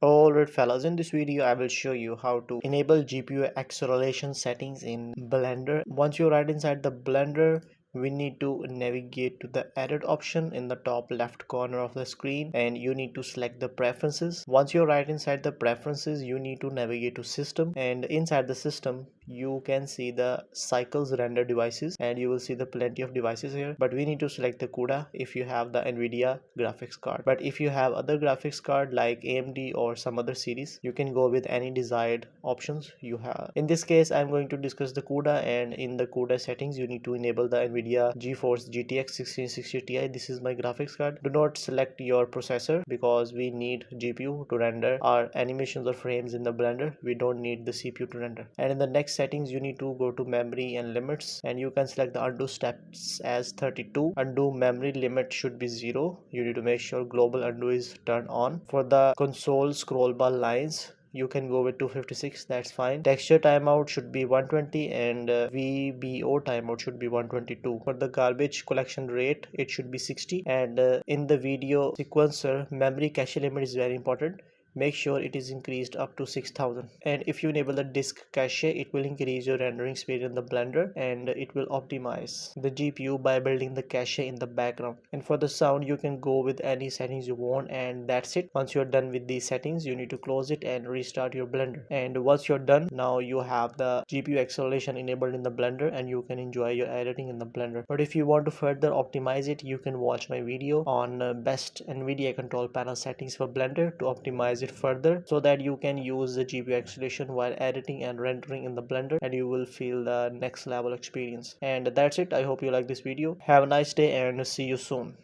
Alright fellas, in this video I will show you how to enable GPU acceleration settings in Blender. Once you're right inside the Blender, we need to navigate to the edit option in the top left corner of the screen, and you need to select the preferences. Once you're right inside the preferences, you need to navigate to system, and inside the system you can see the cycles render devices, and you will see the plenty of devices here, but we need to select the CUDA if you have the Nvidia graphics card. But if you have other graphics card like AMD or some other series, you can go with any desired options you have. In this case I'm going to discuss the CUDA, and in the CUDA settings you need to enable the Nvidia GeForce GTX 1660 Ti. This is my graphics card. Do not select your processor because we need GPU to render our animations or frames in the Blender. We don't need the CPU to render. And in the next settings you need to go to memory and limits, and you can select the undo steps as 32. Undo memory limit should be 0. You need to make sure global undo is turned on. For the console scroll bar lines, you can go with 256, that's fine. Texture timeout should be 120, and VBO timeout should be 122. For the garbage collection rate, it should be 60, and in the video sequencer, memory cache limit is very important. Make sure it is increased up to 6000, and if you enable the disk cache, it will increase your rendering speed in the Blender, and it will optimize the GPU by building the cache in the background. And for the sound, you can go with any settings you want, and that's it. Once you're done with these settings, you need to close it and restart your Blender. And once you're done, now you have the GPU acceleration enabled in the Blender, and you can enjoy your editing in the Blender. But if you want to further optimize it, you can watch my video on best Nvidia control panel settings for Blender to optimize it further, so that you can use the GPU acceleration while editing and rendering in the Blender, and you will feel the next level experience. And that's it. I hope you like this video. Have a nice day and see you soon.